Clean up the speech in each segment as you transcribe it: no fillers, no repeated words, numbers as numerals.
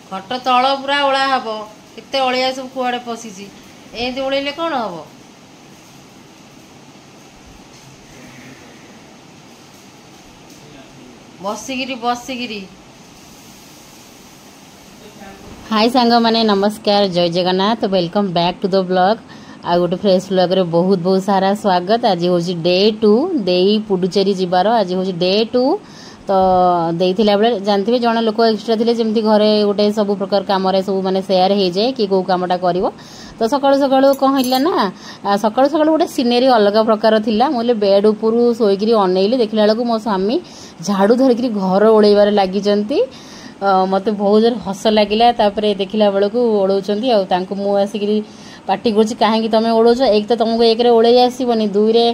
खट तल पूरा ओला हम केते अलिया सब कुआड़े पशिची एमती ओलैले कौन हम बसिकी बसिकी। हाय सांग माने नमस्कार जय Jagannath welcome back to the blog आ गोटे फ्रेश ब्लॉग रे बहुत बहुत सारा स्वागत। आज हूँ डे 2 देई पुडुचेरी जीवार आज हूँ डे 2 तो देइथिला बेले जानथिबे जण लोक एक्स्ट्रा थिले जेमती घरे गोटे सब प्रकार काम रे सब माने शेयर हे जाए कि को कामटा करिवो तो सकाळु सकाळु कहला ना सकाळु सकाळु गोटे सिनेरी अलग प्रकार थिला मोले बेड उपरु सोईकरी अनेइली देखिला बेलकु मो स्वामी झाड़ू धरिकरी घर ओळेबार लागि जंती मत बहुत जोर हस लगिला देखला बेलू ओढ़ाऊँच आ आसिक पार्टी कहीं तुम ओढ़ एक तो तुमको एक ओढ़ आसबनी दुई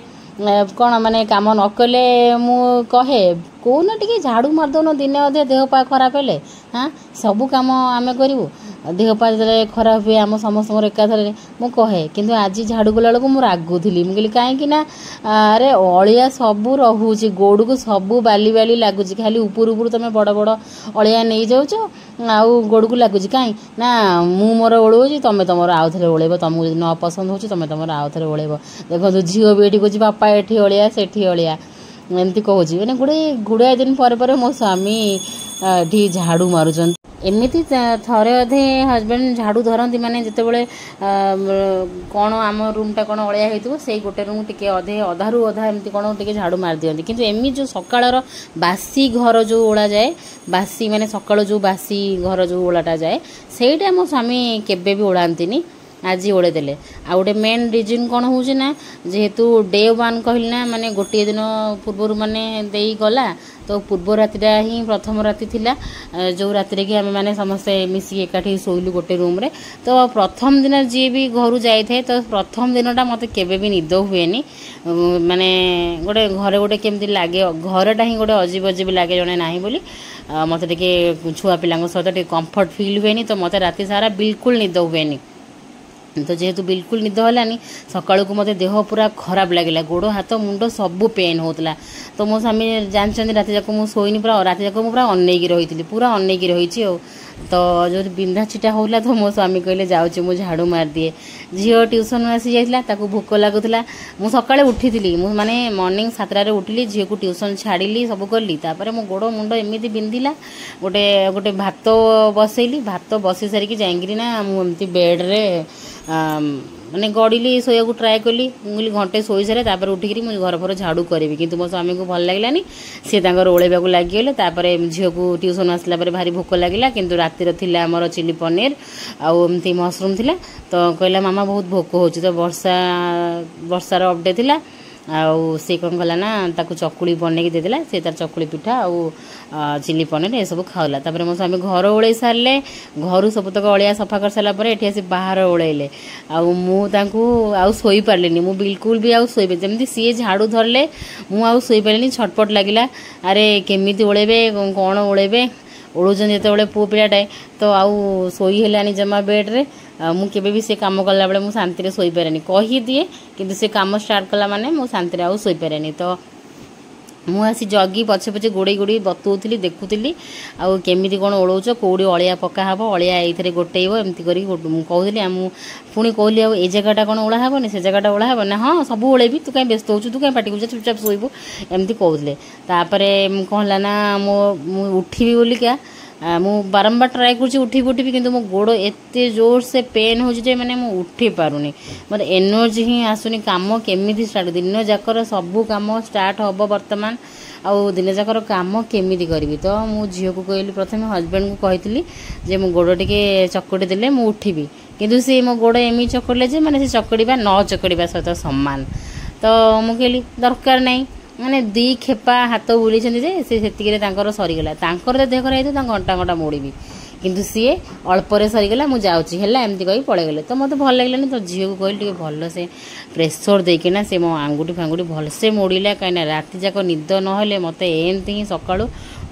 कौन माने काम न कले मु कहे कौन टी झाड़ू मारदौन दिन अधे देह पा खराब है हाँ सबू कम आम करूँ देह पा खराब हुए आम समस्त एकाथर मु कहे किंतु आज झाड़ू गला बेलू मुझे रागुली मुझे कहीं अरे अलिया सबू रोचे गोड़ को सबू बाली बाली लगुच खाली उपर उपर तुम बड़ बड़ अलिया नहीं जाऊच आउ गोड़ को लगुच कहीं ना मु मोर ओढ़ तुम तुम आउ थे ओढ़ तुमको न पसंद हो तुम तुम आउ थे ओढ़ देखो झील भी ये कहे बापा एठी अलिया सेठी अलिया एमती कहूँ मैंने गुड़ाए दिन पर मो स्वामी ढी झाड़ू मारुचन एमती थरे अधे हजबैंड झाड़ू धरती माने जिते बड़े कौन आम रूमटा कौन अलिया हो से गोटे रूम टे अधे अधारू अधा एमती कौन टे झाड़ू मार दिखती किंतु एमती जो सकाळर बासी घर जो ओला जाए बासी माने सकाळु जो बासी घर जो ओलाटा जाए सेटा मो स्वामी केबे भी ओढ़ाती आज ओढ़ेदेले आ गोटे मेन रिजन कौन हो जेहेतु डे 1 कहली ना माने गोटे दिन पूर्वर माने देई गला तो पूर्व रातिटा ही प्रथम राति थिला जो राति कि आम मैंने समस्ते मिसिकी एकाठी शोलु गोटे रूम रे तो प्रथम दिन जी भी घर जाए थे तो प्रथम दिनटा मत केबे भी निद हुए माने गोटे घरे गोटे केमती लगे घरटा ही गोटे अजीब अजीब लगे जड़े ना बोली मत छुआ पिला सहित कंफर्ट फील हुए तो मत राति सारा बिल्कुल निद हुए तो जेहेतु बिल्कुल निद हलानी सकाळु को मते देह पूरा खराब लगिला गोड़ हाथ मुंड सबू पेन होतला तो मो स्वामी जानछन राति जाक मु सोइनी पूरा राति जाक मु पूरा अनेकी रही पूरा अनेकी रही तो जो बिंधा छिटा होला तो मो स्वामी कहले जाउची मु झाड़ू मार दिए झील ट्यूशन आसी जाइला ताकू भोक लागुला मु सकाळे उठीथिली मु माने मॉर्निंग 7 रे उठिली झील को ट्यूशन छाड़िली सब करली तापर मो गोड़ मुंड एमिति बिंधिला गोटे गोटे भात बसैली भात बसी सारिकी जाइंगिरी ना मु एमती बेड रे माने गड़िली शोया को ट्राए कली मुझे घंटे शोई सारे तापर उठिकी मुझे घर फर झाड़ू करी किंतु मो स्वामी को भल लगलानी सी ओढ़ा को लगिगले झील को ट्यूशन आसला भारी भोक लगिला किंतु रातिर थिला आमर चिली पनीर आउ एमती मशरूम थिला तो कहला मामा बहुत भोक हो तो वर्षार अपडे थिला आउ से कौन कला ना ताकू चकुली बनई देदेला से तार चकुली पिठा आउ चिली पनीर ये सब खाऊला तापर मो स्वामी घर ओढ़ सारे घर सबतक अलिया सफा कर सारा एठी आसी बाहर ओढ़ेले आउ मु तांकू आउ सोई पारलिनी मु बिल्कुल भी आउ सोई जेमती सी झाड़ू धरले मु आउ सोई पारलिनी छटपट लगिला अरे केमिति ओढ़ेबे कौन ओढ़ेबे ओढ़ुचन जिते पुओ पिलाटाए तो आउ सोई हेलानी जमा बेड रे मु केबे भी से काम कला बेले मु शांति रे सोई पारेनी कही दिए किंतु से काम स्टार्ट कला माने मु शांति रे आउ सोई पारेनी तो मु आसी जगी पछे पछे गोड़े गोड़ी बतौली देखुली आउ केमिति कौन ओढ़ौच कौड़ी अलिया पका हम अलिया ये गोटेब एमती कर कहली पुणी कहली ए जगहटा कौन ओढ़ा हेनी से जगहटा ओढ़ा हे ना हाँ सब ओढ़ेबी तू कहीं व्यस्त होचु तू कहीं पाटी कर चुपचाप शोबू एमती कहते कहला ना मो उठीबी बोलिका मु बारंबार ट्राए कर उठी किंतु मो गोड़ एते जोर से पेन हो मैंने मु उठी पारुनी मोर एनर्जी ही आसुनी काम केमिति स्टार्ट दिन जाकर सबू काम स्टार्ट हम वर्तमान आउ दिन जाकर काम केमिति करी तो मु झील को कहली प्रथम हजबैंड को कही जे मो गोड़ टिके चकड़ी देले मु उठीबी किंतु से मो गोड़ एमि चकड़ले जे माने से चकड़ीबा न चकड़ीबा सहित सम्मान तो मु कहली दरकार नहीं माने दी खेपा हाथ बुले सरीगला देह खराब घंटा घंटा मोड़ी किंतु सी अल्परे सरीगला मुझे जाऊँगी एमती कही पड़े गले तो मत भल लगे तो झील को कहली भल से प्रेसर देकिना से मो आंगुठी फांगुठी भलसे मोड़ला कहीं राति जाक निद ना मत एमती ही सका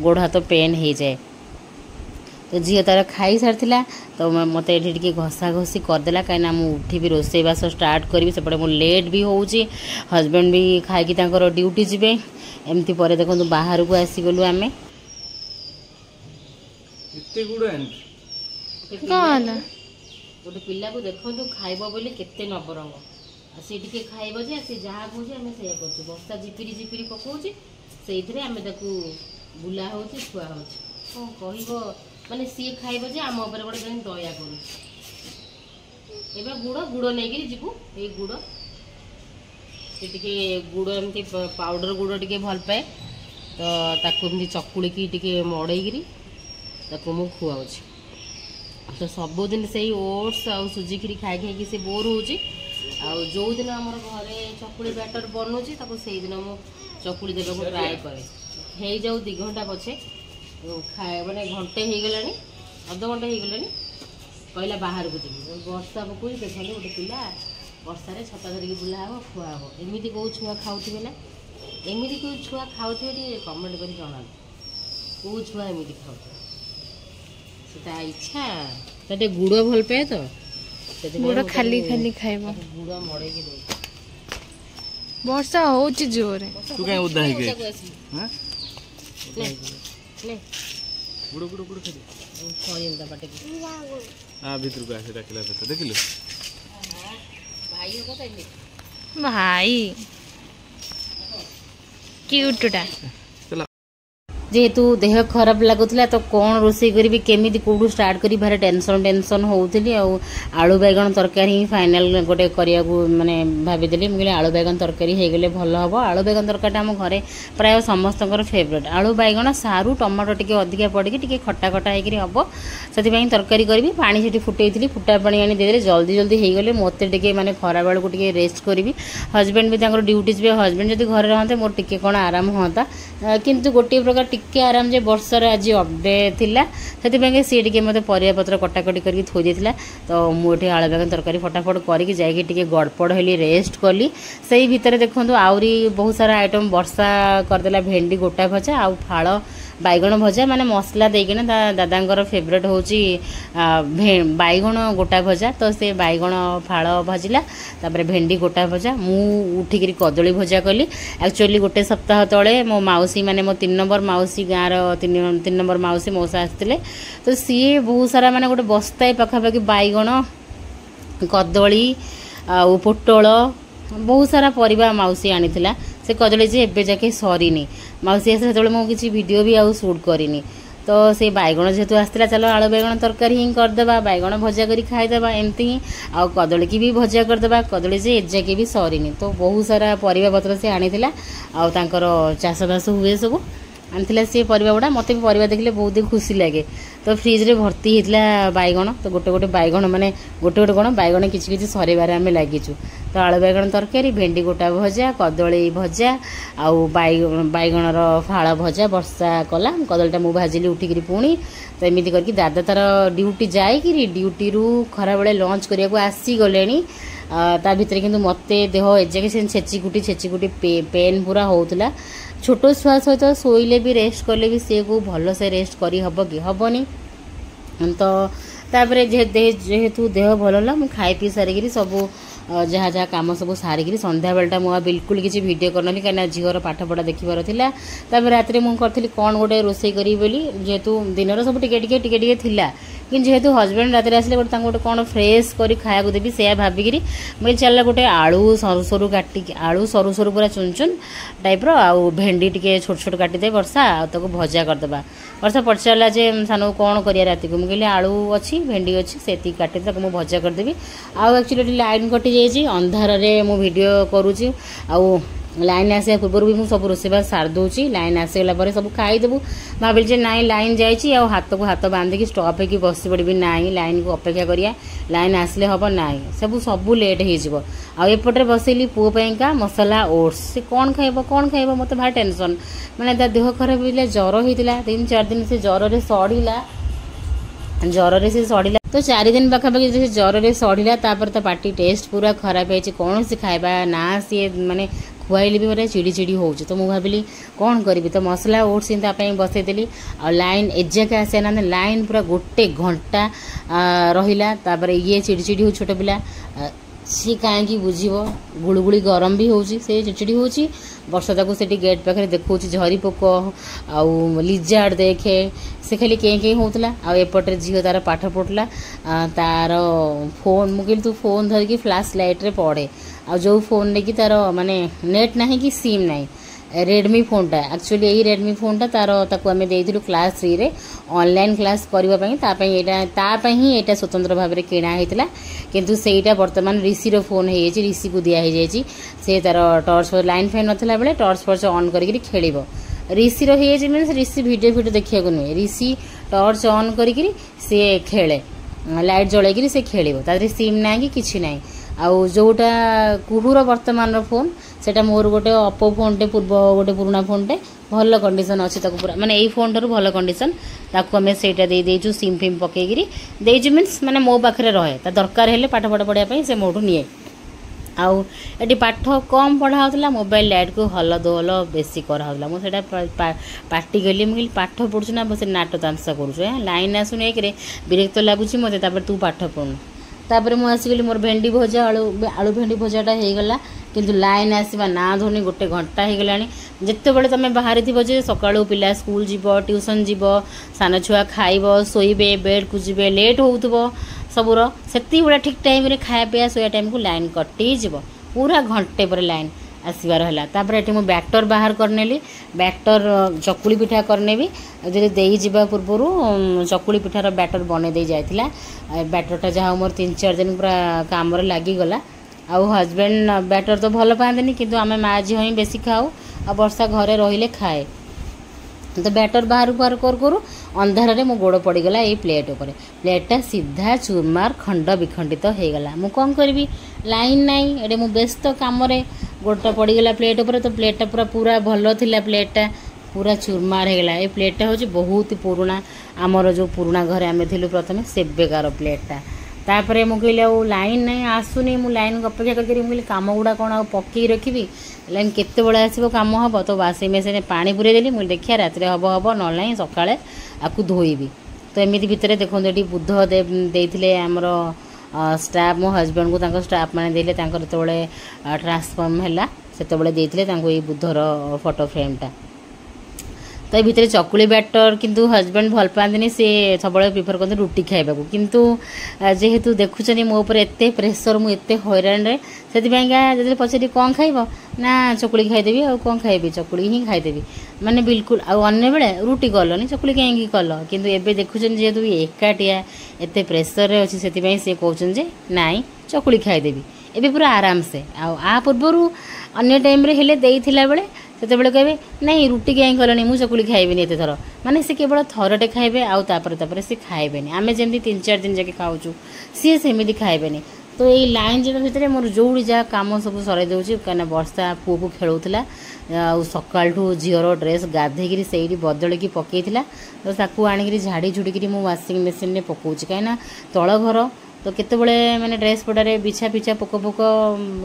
गोड़ हाथ पेन हो जाए तो झील तार खाई सारी तो मत ये घसा घसी करदेला कहीं मुझे उठी भी रोसईबास स्टार्ट करी सेपटे मो लेट भी होउची हजबैंड भी खाई ड्यूटी जीवे एमती पर देखो बाहर को आसीगलु आम गोटे पिला को देखो खाइब बोली केते नवरंग सी टिके खाइब जे सी जहाँ कहे आम से बर्षा झिपिरी झिपिरी पकाउची से बुला हो छुआ हो कह माने सी खाइब जे आम उपर गोटे जन दया करू गुड़ गुड़ नहीं जीवु ये गुड़ टे गुड़ एमती पाउडर गुड़ टे भल पाए तो ताकू एमती चकुड़ी टे मड़ेगी मु खुआ तो सबुदिन से ओट्स आ सुजी खीरी खाई खाई से बोर हो जो दिन आम घरे चकुड़ी बैटर बनूची से दिन मु चकुड़ी देवा को ट्राए करे हो जाऊ 2 घंटा पछे खाए मैंने घंटे हो गला अध घंटे हो गला कहला बाहर को जी वर्षा पकड़ देखते गोटे पिला वर्षा छता धरिकी बुला हम खुआ हम एमती कौ छुआ खाऊे ना एमती कौ छुआ खाऊे कमेंट कर जना कौ छुआ एमती खाऊ इच्छा तो गुड़ भल पाए तो गुड़ खाली खाली खाइब गुड़ मड़े वर्षा हो जोर तू कहीं उदा है के हां ले गुड़ गुड़ गुड़ खाली खोइंदा बाटे आ भीतर को आसे डाकला तो देखिलो भाई हो कतै भाई क्यूटटा जेहेतु देह खराब लगुला तो कौन रोषे करी केमी कौटू स्टार्ट करी भारी टेंशन होती आलू बैगन तरकारी ही फाइनाल गोटे करिया माने भाविदेली मुझे आलू बैगन तरकारी हो गले भल हम आलू बैगन तरकारी आम घरे प्राय समस्त फेवरेट आलू बैगन सारू टमाटो टी अधिका पड़ी खटा खटा होकर हम से तरकारी करी पानी से फुटे फुटा पानी आनी देदेले जल्दी जल्दी हो गले मत माने खरा बेल को रेस्ट करी हजबैंड भी ड्यूटी जी हजबैंड जब घर रहते मोर टी कौन आराम हाँ किंतु गोटे प्रकार टिके आराम जे वर्षर आज अपडे थिला से सी टे मत परिया पत्र कटाकटी करके थोई देथिला तो मुझे आलू बैगन तरकारी फटाफट करके जाइए टिके गड़पड़ हेली रेस्ट कली से भितर देखो आहरी बहुत सारा आइटम वर्षा करदेला भेंडी गोटा भजा आउ फाड़ बैगण भजा माने मसला देकिना दादांगर फेवरेट होची बैगण गोटा भजा तो से बैगण फाड़ भाजिला तापर भेंडी गोटा भजा मु उठिक कदली भजा कली एक्चुअली गोटे सप्ताह तले मो माउसी माने मो 3 नंबर माउसी गाँर 3 नंबर माउसी मौसा आसते तो सी बहुत सारा माने गोटे बस्ताए पखापाखि बैगण कदली आ पोटल बहुत सारा परिबा माउसी आनीथिला से कदली जे एबे जाके सरीनी माउसी आसे सेतबेले मो किछि वीडियो भी आउ शूट करिनी तो से बैगण जेहेतु आसला चलो आलू बैगण तरकारी ही करदेबा बैगण भजा करी खाईदेबा एमती ही आ कदली की भी भजा करदेबा कदली जे एजाके भी सरीनी तो बहुत सारा परिबा पत्र से आनीथिला आ तांकर चाष बास हुए सब आनी सी परिबा गुड़ा मत भी परिबा देखले बहुत ही खुशी लगे तो फ्रिज रे भर्ती होता बैगण तो गोटे गोटे बैगण माने गोटे गोटे कौन बैगण किछि किछि सरेबार आम लगिचु तो आलू बैगण तरकारी भेंडी गोटा भजा कदली भजा आउ बैगणर फाड़ भजा वर्षा कला कदलीटा मु भाजिली उठिकी पुणी तो एमती करके दादा तार ड्यूटी जाइकी ड्यूटी रू खरा बेले लंच करने को आसी गले ता भितर किंतु मते देह एजाके छेची कुटी पेन पूरा होउतला छोट छुआ सहित शोले भी रेस्ट कले भी सी को भल से रेस्ट करी हब कि हबनी तो तापर जेहेतु देह भल मुझे खाई पी सारिकी सब जहाँ जहाँ कम सब सारिकी संध्या बेलटा मुझे बिल्कुल किसी वीडियो करनी कहीं झीवर पाठपढ़ा देखिबार थिला तापर राति मुझे करी कौन गोटे रोषे करी बोली जेहेतु दिन सब टिके थिला कि जेहेतु हजबैंड रात आसले गोटे कौन फ्रेश कर खाया देवी से भाविकी मुझे चल गोटे आलू सरू सरू काटिक आलू सरू सरू पूरा चुन चुन टाइप आउ भेंडी टिके छोट छोट काटिदे वर्षा आको भजा करदेबा वर्षा पचारा जे सानू कौन करिया राति को मुझे आलू अच्छी भेंडी अच्छी से काटिदे मुझे भजा करदेवी आउ एक्चुअली लाइन कटि जाइए अंधार रे मु वीडियो करूची आउ लाइन आसा पूर्व भी मुझे सब रोषेबास सार दूची लाइन आसीगला सब खाईदेबू भाविल नाई लाइन जाइए हाथ को हाथ बांधिकी स्टप होगी बस पड़ी नाई लाइन को अपेक्षा करिया लाइन आसले हम नाई सब लेट हो आउपटे बसैली पुओं मसला ओट्स से कौन खाइब मत भारी टेंशन मैंने देह खराब होता ज्वर होता 3-4 दिन से ज्वर से सड़ीला तो 4 दिन पाखापाखि से ज्वर सड़ीला ता पार्टी टेस्ट पूरा खराब है कौन सी खाइबा ना सी माने खुआइले भी मतलब चिड़ी चिड़ी हो तो मुझे भाविली कौन करी तो मसला ओट्स बसईदेली आ लाइन एजाके आसे ना लाइन पूरा गोटे घंटा रहिला तापर ये चिड़ी चिड़ी हो छोट पिला सी कहीं बुझीब गुड़गुड़ी गरम भी हो चिड़चिड़ी हो वर्षा ताको से गेट पाखे देखा झरी पोक आउ लिजार्ड देखे से खाली कें होता आएपटे झील तार पाठ पढ़ला तार फोन मुझे तू फोन धरिकी फ्लैश लाइट रे पढ़े आ जो फोन नहीं तार माने नेट ना कि सिम ना रेडमी फोनटा एक्चुअली यही रेडमी फोनटा तार ताको आमे देइथिलु क्लास 3 रे ऑनलाइन क्लास करबा पई ही एटा स्वतंत्र भाव में किणा होता किंतु सेटा वर्तमान ऋषि रो फोन है ऋषि को दिया है से तार टॉर्च लाइन फैन नथला बेले टॉर्च फॉर्च ऑन करके खेलिबो ऋषि रो है मीन्स ऋषि वीडियो देखिया को नुहे ऋषि टॉर्च ऑन करके से खेले लाइट जलैकि से खेलिबो तादरे सिम ना कि किछि नाही आउ जोटा कुहुर वर्तमान फोन सेटा मोर गोटे ओप्पो फोनटे पूर्व गोटे पुराना फोनटे भल कंडीशन अच्छी पूरा माने यही फोन ठार भल कंडीशन ताकू आम सेटा दे देचु सिम फिम पकईकि देचु मीन्स माने मो पाखे रहे ता दरकार हेले पाठ पाठ पढ़ाई से मोठू निए आउ एटी पाठ कम पढ़ा होता मोबाइल लाइट को हल दोहल बेसी कराला मुझे पार्टी कली मुझे पाठ पढ़ु ना बस नाट तामसा करुँ लाइन आसुन एक विरक्त लगुच मत तू पाठ पढ़ु तापर मुझे आसिकली मोर भेंडी भजा आलू भेंडी भजाटा होगला किंतु लाइन आसवा ना धोनी गोटे घंटा हो गला जिते बड़े तुम बाहरी थी जे सकाळू पिला स्कूल जीव ट्यूशन जीव सान छुआ खाइब शोबे बेड को जीवे लेट हो सबूर से ठीक टाइम रे खाया पिया शोया टाइम को लाइन कटि जीव पूरा घंटे पर लाइन आसबार है तापर ये मुझे बैटर बाहर करनेली बैटर चकुली पिठा करनेबी जब दे जावा पूर्व चकुली पिठार बैटर बने दे जाइतिला बैटरटा जहाँ मोर 3-4 दिन पूरा काम लगिगला आउ हजबैंड बैटर तो भल पाते किंतु आम माँ झील ही बेसी खाऊ आ वर्षा घरे रहिले खाए तो बैटर बाहर बाहर करूँ अंधार में मो गोड़ पड़गला ये प्लेट उपर प्लेटा सीधा चूरमार खंड विखंडित हो गला मु कौन करी लाइन नाई एडे मु व्यस्त कम गोड़टा पड़गला प्लेट उपर तो प्लेटा पूरा पूरा भल थिला प्लेटा पूरा चूरमार होगला ये प्लेटा हूँ बहुत पुराना आमर जो पुराना घरे आम थिलु प्रथम सेबेकार प्लेटा तापर मुझे लाइन नहीं आसुनी मु लाइन अपेक्षा करके मुझे कम गुड़ा कौन आ पकई रखी लाइन केते बड़े आसो कम हम तो वाशिंग मेसीन पानी पूरे देली मुझे देखिए रात हम हम ना सकाଳେ आपको धोईबी तो एमती भितर देखो ये बुध देते आमर स्टाफ मो हजबैंड को स्टाफ मैंने देले जो ट्रांसफॉर्म है से बुधर फोटो फ्रेमटा तो ये भितर चकुली बैटर किंतु हजबैंड भल पाते सी सब प्रिफर करते रुटी खाइबा किंतु जेहेतु देखुं मो पर एत प्रेसर मुझे हैरान से जब पचारि कौन खाइब ना चकुली खाईदेवी आ कौन खाइबी चकुली ही खाईदेवी माने बिल्कुल आने बेले रुटी कलनी चकुली कहीं कल किंतु एबे देखुं जेहेतु एकाटिया एत प्रेसर अच्छी से कहते नाई चकुली खाईदेवी एबे पूरा आराम से आ पूर्वर अन्य टाइम रे हेले देइथिला बेले से कहे नहीं रुटी कहीं कलनी मुझे चकुली खाइबी एत थर माने से केवल थरटे खाइबे आउे सी खाइबे आम जमी 3-4 दिन जाके खाऊँ सी सेमती खाइबे तो ये लाइन जब भितर मोर जो जहाँ कम सब सर दूसरी कहीं वर्षा पुओ को खेलूला सकाळू झीर ड्रेस गाधेकरी से बदल की पकईला तो ताकू आणिक झाड़ी झुड़ी मुझे वाशिंग मेसीन में पकाऊँ कहीं तल घर तो केत माने ड्रेस पटारे बिछा पिछा पोक पोक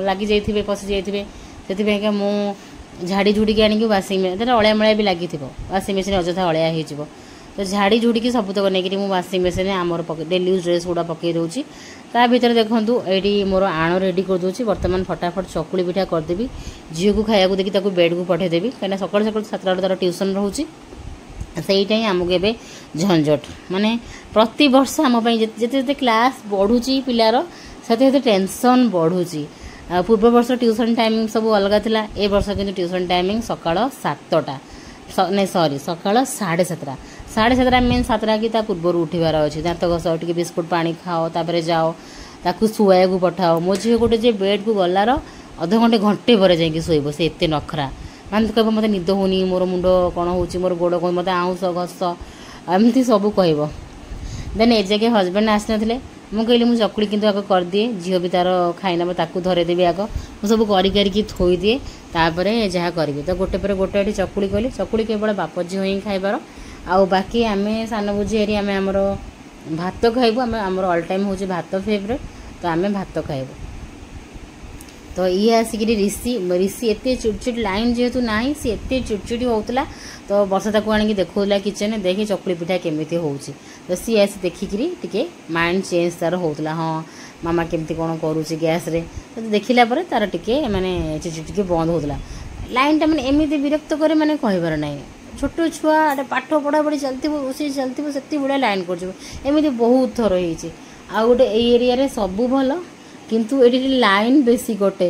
लगी जाइए पशि जाइए से मु झाड़ी झुड़ी आनिक वाशिंग मेसीन अलिया मलिया भी लगी वाशिंग मेसीन अजथा अलिया हो तो झाड़ी झुड़ी सबुतक नहीं मुझे वाशिंग मेसीन आमर डेली यूज ड्रेस गुड़ा पकई दूसरी ता भीतर देखूँ ये मोर आण रेडी कर दूसरी बर्तमान फटाफट चकुली पिठा करदेवी झील को खाया देखी बेड को पठेदेवी कहीं सकाल सकाल 7टा तार ट्यूशन रोचे सहीटा ही आमको ए झंझट माने प्रति वर्ष आम जिते क्लास बढ़ुची पिलार से टेंशन बढ़ुची पूर्व वर्ष ट्यूशन टाइमिंग सब अलग थिला ए वर्ष किंतु ट्यूशन टाइमिंग सकाळ 7टा नहीं सॉरी सकाळ 7:30 मेन 7टा कि पूर्वर उठिबार अच्छी दांत घस टे बिस्कुट पानी खाओ तापर जाओ ताकू शुआ को पठाओ मो झील गोटे जे बेड को गलार अध घंटे घंटे पर जाकि शोब से एत नखरा माने कह मत निद होनी मोर मुंड कौन हो मोर गोड़ कौन मत आउस घस एमती सब कह देन ए जगह हजबैंड आसी ना मुझे कहली मुझे चकुली किंतु आग कर दिए झील भी तार खाईना ताकू धरेदेवी आग मुझे सब करिकी थोई दिए तापर जहाँ करी तो गोटे पर गोटे ये चकुली कली चकुली केवल बाप झील ही खाइबार आउ बाकी आम सान बुझी हेरी आम आमर भात खाइबू आम आमर ऑल टाइम हूँ भात फेवरेट तो आम भात खाइबू तो ये आसिकी ऋषि एत चिड़चिड़ लाइन जेहेतु ना सी एत चिड़चिड़ होता तो वर्षा ताक आनिक देखा किचन देखी चकुली पिठा केमी हो तो सी आसी देखिकी टे माइंड चेंज तार होता हाँ मामा केमती कौन करुच्ची गैस रे तो देखला तार टे मानने चिड़चिड़ टे बंद होता लाइन टा मानने एमती विरक्त करे माने कहबार ना छोट छुआ पाठ पढ़ा पढ़ी चलती रोषे चलती से भाया लाइन करमती बहुत थर हो गोटे एरिया सब भल किंतु ये लाइन बेसी कटे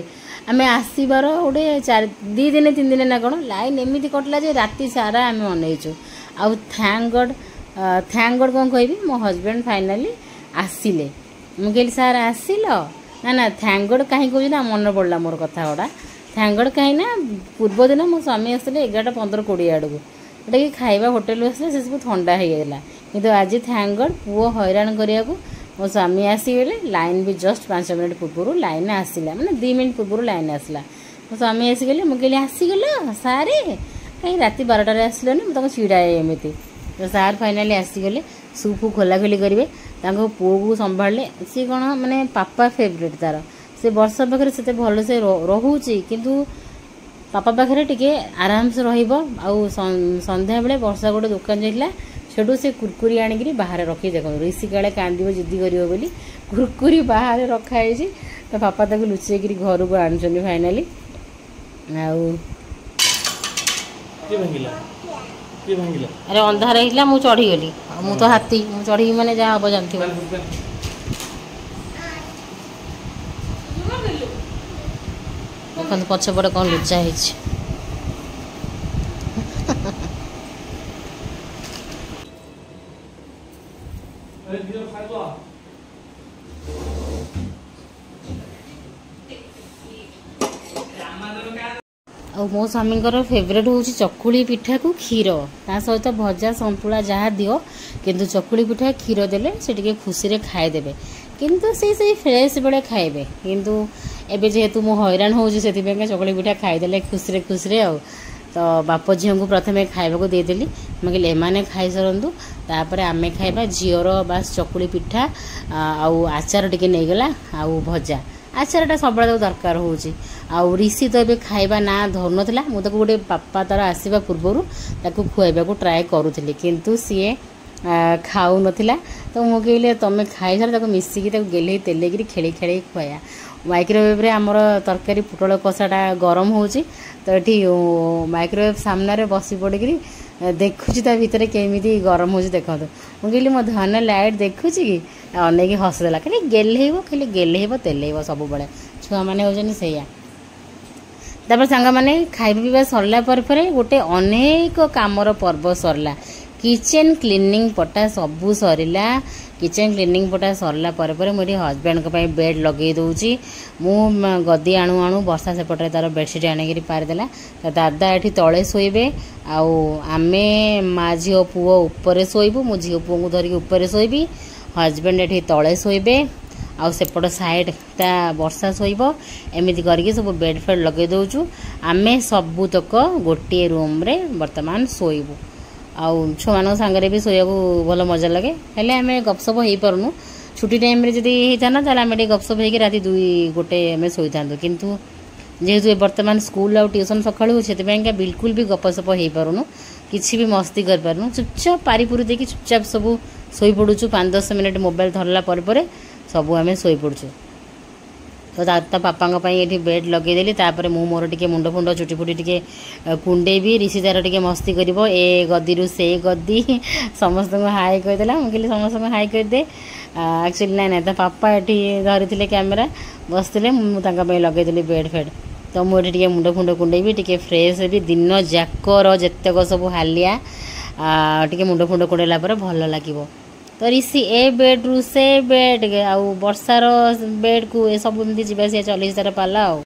आम आसबार गोटे 2 दिन 3 दिन ना कौन लाइन एमती कटला जे राति सारा आम अनईचु आउ थैंक गॉड कौन कहबी मो हजबैंड फाइनाली आसिले मुझे सार आसिल ना ना थैंक गॉड कहीं कह मन पड़ा मोर कथा गुड़ा थैंक गॉड कहीं ना पूर्व दिन मो स्वामी आसते 11:15-20 आड़ को गोटे कि खाଇବା होटेल आसले से सब ठंडा हो गला किंतु आज थैंक गॉड पुओ हैरान करने मो स्वामी आसीगले लाइन भी जस्ट 5 मिनट पूर्व लाइन आसला माने 2 मिनट पूर्व लाइन आसला मो स्वामी आसीगले मुझे आसीगल सारे कहीं राति 12टार आसलानी मुझे चिड़ाए एमती तो सार फाइनाली आसीगले सूप खोलाखोली करेंगे पुओ को संभाले सी कौन माने पापा फेवरेट तार से वर्षा पाखे से भल से रोचे किंतु पापा पाखे टे आराम से संध्या बेले वर्षा गोटे दुकान जाइला सेठू से कुरकुरी आनिक बाहर रखी देखो ऋषि काले कांदी जिद्दी कर कुरकुरी बाहर रखाई तो पापा ताक लुचेक घर को आनी फाइनाली अरे अंधार है मुझे चढ़ीगली मु तो हाथी मुझे चढ़ी मैंने जहाँ हम जानती देखो पछपटे कौन लुचा है और मो स्वामी फेवरेट हूँ चकुली पिठा को क्षीर ता सहित भजा संतुला जहाँ दियो किंतु चकुली पिठा क्षीर देले से टिके खुशी रे खाईदेवे किंतु से फ्रेश बेले खाइबे किंतु एबे जेहेतु मो हैरान हो चकुली पिठा खाईदे खुशी आ तो बाप झील को प्रथम खाइबा देदेली मुझे एमाने खाई सरतु तापर आमे खाइबा झीवर बास चकुली पिठा आउ आचार टिके नहीं गला आउ भजा आचारटा सब दरकार हो ऋषि तो ये खाइबा ना धर नाला मुझे गोटे पापा तार आसवा पूर्वर खुआइबा ट्राए करुली किंतु सी खाऊ नथिला तो मुझे कहले तुम खाई सार मिसिकी गेले तेल खेली खेल खुआया माइक्रोवेव रे आमर तरकारी पुटल कषाटा गरम हो तो ये माइक्रोवेव सामने बसी पड़ी देखुची ता भितर केमी गरम हो देखो मुझे कहली मो धन लाइट देखुची कि अनेक हसदेला खाली गेलेब तेलेब सब बड़े छुआ मैंने होनी तापर सांग मैंने खाइबा पीवा सरला पर गोटे अनेक कामर पर्व सरला किचेन क्लीनिंग पटा सबू सरला किचेन क्लीनिंग पटा सरला पर मुझे हजबैंड बेड लगे दूची मु गदी आणु आणु वर्षा सेपटे तार बेडसीट आनिक पारिदेला तो दादा ये तले शोबे आमे माँ झील पुओ उपर शोबू मो झील पुओ को धरिक उपर शोबी हजबैंड ये तले शोबे आउ सेपट साइड ता वर्षा शोब एमती करके सब बेड फेड लगे दौचु आमे सबूतक गोटे रूम रे वर्तमान शोबू आउ छुआ मान सांगे भी शोया भल मजा लगे हेले आम गपसप हो पारूँ छुट्टी टाइम जदि होता ना ताल आम गपसप हो राति 2-1 आम शोई था किंतु जेहेतु वर्तमान स्कूल आउ ट्यूशन सका से बिल्कुल भी गपसप हो पारूँ किसी भी मस्ती कर पारूँ चुपचाप पारिपुरी देखी चुपचाप सब शोई पड़ुचु 5-10 मिनट मोबाइल धरला पर सब आम शोई पड़ुचु तो पापा ये बेड लगेदेली तापर मु मोर टिके मुंड फुंड चुटी फुटी टिके कुंडेबी ऋषि तार टिके मस्ती करिवो ए गद्दी रु से गद्दी समस्त हाई कहीदेला मुझे समस्त हाई करदे एक्चुअली ना तो पापा ये धरी कैमेरा बसते मुझे लगेदेली बेड फेड तो मुझे टिके मुंड फुंड कुंडेबी टिके फ्रेश भी दिन जाकर जेतक सब हालिया टिके मुंड फुंड कुंडेला भल लगे तो ऋषि ए बेड रु से बेड आउ वर्षार बेड को ए सब एमती जावासिया चली तार पाला।